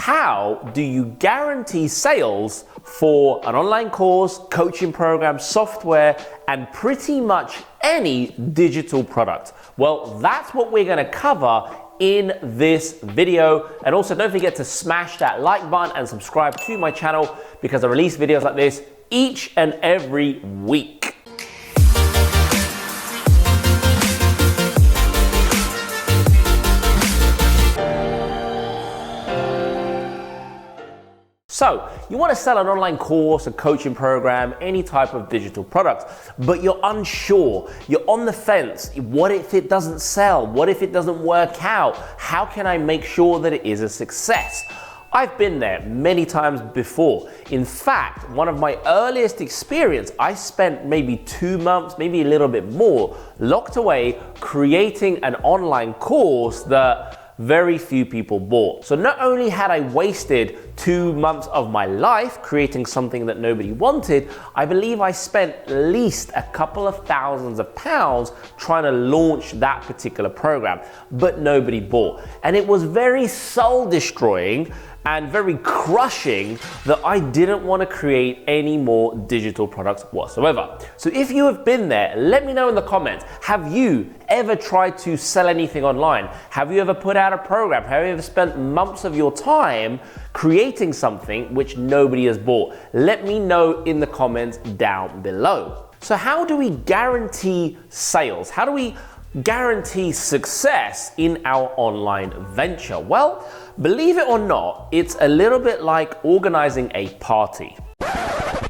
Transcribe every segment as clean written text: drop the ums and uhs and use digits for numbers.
how do you guarantee sales for an online course, coaching program, software, and pretty much any digital product? Well, that's what we're going to cover in this video. And also don't forget to smash that like button and subscribe to my channel because I release videos like this each and every week. So, you want to sell an online course, a coaching program, any type of digital product, but you're unsure, you're on the fence. What if it doesn't sell? What if it doesn't work out? How can I make sure that it is a success? I've been there many times before. In fact, one of my earliest experience, I spent maybe 2 months, maybe a little bit more, locked away creating an online course that very few people bought. So not only had I wasted 2 months of my life creating something that nobody wanted, I believe I spent at least a couple of thousands of pounds trying to launch that particular program, but nobody bought. And it was very soul destroying and very crushing that I didn't want to create any more digital products whatsoever. So if you have been there, let me know in the comments. Have you ever tried to sell anything online? Have you ever put out a program? Have you ever spent months of your time creating something which nobody has bought? Let me know in the comments down below. So how do we guarantee sales? How do we guarantee success in our online venture? Well, believe it or not, it's a little bit like organizing a party.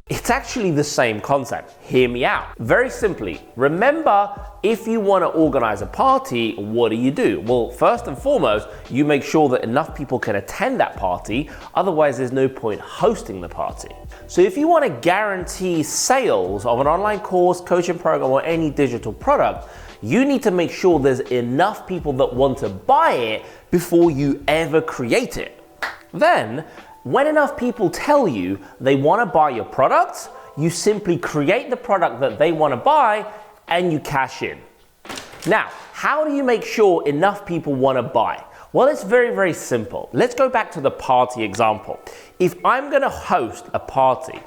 It's actually the same concept. Hear me out. Very simply, remember, if you want to organize a party, what do? Well, first and foremost, you make sure that enough people can attend that party, otherwise there's no point hosting the party. So if you want to guarantee sales of an online course, coaching program, or any digital product, you need to make sure there's enough people that want to buy it before you ever create it. Then, when enough people tell you they want to buy your product, you simply create the product that they want to buy and you cash in. Now, how do you make sure enough people want to buy? Well, it's very, very simple. Let's go back to the party example. If I'm going to host a party,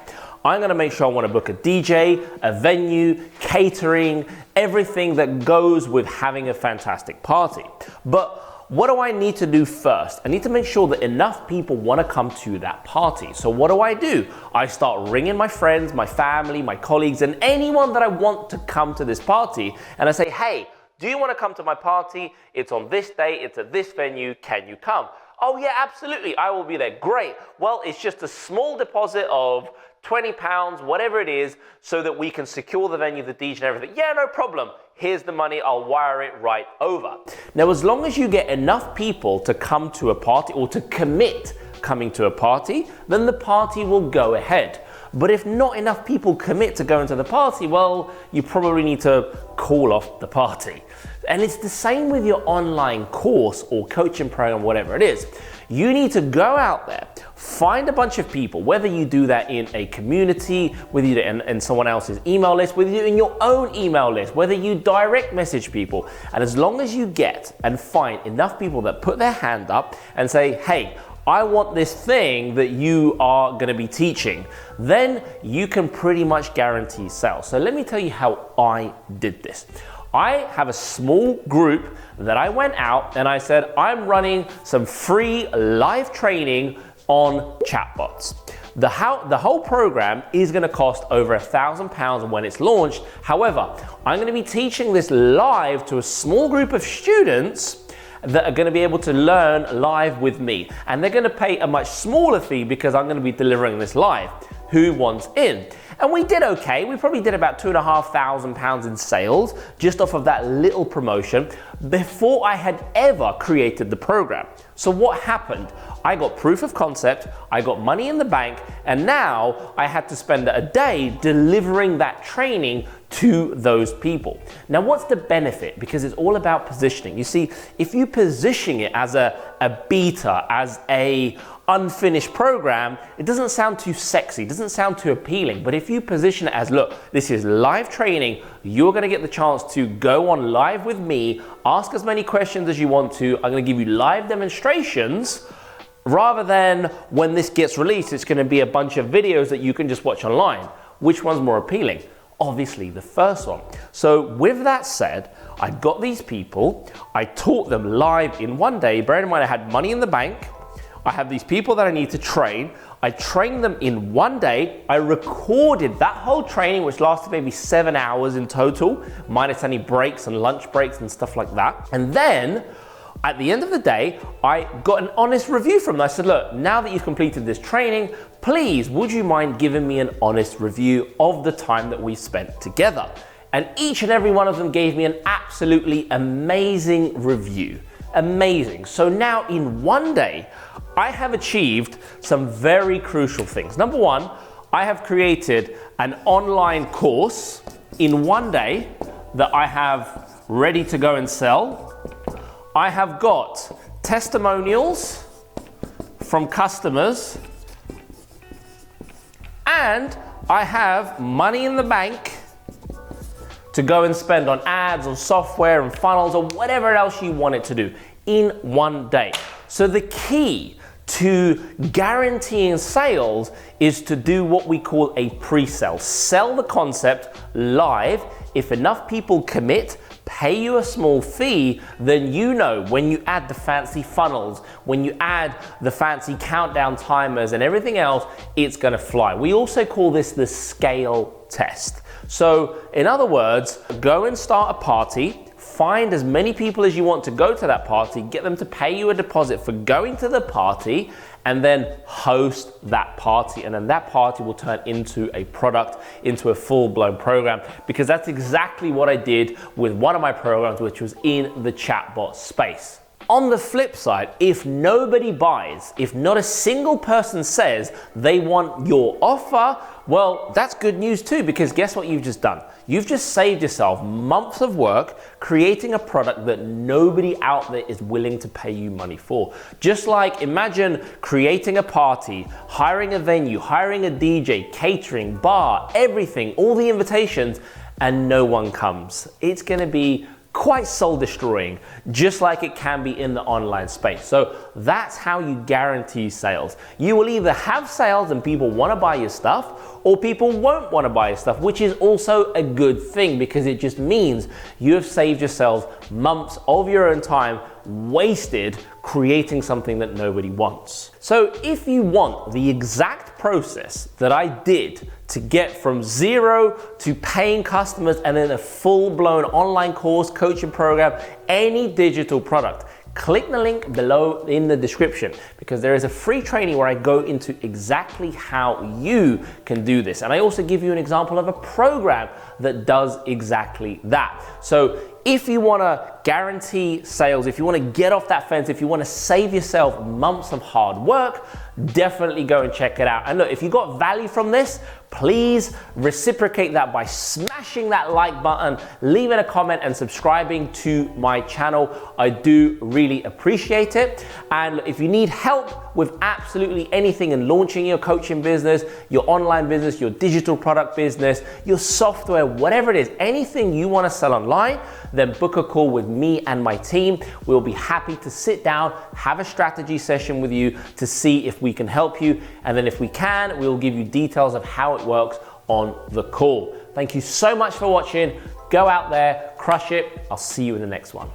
I'm going to make sure I want to book a DJ, a venue, catering, everything that goes with having a fantastic party. But what do I need to do first? I need to make sure that enough people want to come to that party. So what do? I start ringing my friends, my family, my colleagues, and anyone that I want to come to this party. And I say, hey, do you want to come to my party? It's on this day, it's at this venue, can you come? Oh yeah, absolutely, I will be there. Great. Well, it's just a small deposit of £20, whatever it is, so that we can secure the venue, the DJ and everything. Yeah, no problem. Here's the money, I'll wire it right over. Now, as long as you get enough people to come to a party or to commit coming to a party, then the party will go ahead. But if not enough people commit to going to the party, well, you probably need to call off the party. And it's the same with your online course or coaching program, whatever it is. You need to go out there, find a bunch of people, whether you do that in a community, whether you do it in someone else's email list, whether you do it in your own email list, whether you direct message people. And as long as you get and find enough people that put their hand up and say, hey, I want this thing that you are going to be teaching, then you can pretty much guarantee sales. So let me tell you how I did this. I have a small group that I went out and I said, I'm running some free live training on chatbots. The whole program is going to cost over £1,000 when it's launched. However, I'm going to be teaching this live to a small group of students that are going to be able to learn live with me. And they're going to pay a much smaller fee because I'm going to be delivering this live. Who wants in? And we did okay. We probably did about £2,500 in sales just off of that little promotion before I had ever created the program. So what happened? I got proof of concept, I got money in the bank, and now I had to spend a day delivering that training to those people. Now, what's the benefit? Because it's all about positioning. You see, if you position it as a beta, as a unfinished program, it doesn't sound too sexy, it doesn't sound too appealing. But if you position it as, look, this is live training, you're gonna get the chance to go on live with me, ask as many questions as you want to, I'm gonna give you live demonstrations rather than when this gets released, it's gonna be a bunch of videos that you can just watch online. Which one's more appealing? Obviously the first one. So with that said, I got these people, I taught them live in one day. Bear in mind I had money in the bank, I have these people that I need to train, I trained them in one day, I recorded that whole training, which lasted maybe 7 hours in total, minus any breaks and lunch breaks and stuff like that. And then, at the end of the day, I got an honest review from them. I said, look, now that you've completed this training, please, would you mind giving me an honest review of the time that we spent together? And each and every one of them gave me an absolutely amazing review. Amazing. So now in one day, I have achieved some very crucial things. Number one, I have created an online course in one day that I have ready to go and sell. I have got testimonials from customers, and I have money in the bank to go and spend on ads, on software and funnels, or whatever else you want it to do in one day. So the key to guaranteeing sales is to do what we call a pre-sale. Sell the concept live. If enough people commit, pay you a small fee, then you know when you add the fancy funnels, when you add the fancy countdown timers and everything else, it's gonna fly. We also call this the scale test. So in other words, go and start a party, find as many people as you want to go to that party, get them to pay you a deposit for going to the party, and then host that party. And then that party will turn into a product, into a full-blown program, because that's exactly what I did with one of my programs, which was in the chatbot space. On the flip side, if nobody buys, if not a single person says they want your offer, well, that's good news too, because guess what you've just done? You've just saved yourself months of work creating a product that nobody out there is willing to pay you money for. Just like imagine creating a party, hiring a venue, hiring a DJ, catering, bar, everything, all the invitations, and no one comes. It's gonna be quite soul destroying, just like it can be in the online space. So that's how you guarantee sales. You will either have sales and people want to buy your stuff, or people won't want to buy your stuff, which is also a good thing, because it just means you have saved yourselves months of your own time wasted creating something that nobody wants. So if you want the exact process that I did to get from zero to paying customers and then a full-blown online course, coaching program, any digital product, click the link below in the description, because there is a free training where I go into exactly how you can do this. And I also give you an example of a program that does exactly that. So if you want to guarantee sales, if you want to get off that fence, if you want to save yourself months of hard work, definitely go and check it out. And look, if you got value from this, please reciprocate that by smashing that like button, leaving a comment and subscribing to my channel. I do really appreciate it. And if you need help with absolutely anything in launching your coaching business, your online business, your digital product business, your software, whatever it is, anything you want to sell online, then book a call with me and my team. We'll be happy to sit down, have a strategy session with you to see if we can help you. And then if we can, we'll give you details of how it works on the call. Thank you so much for watching. Go out there, crush it. I'll see you in the next one.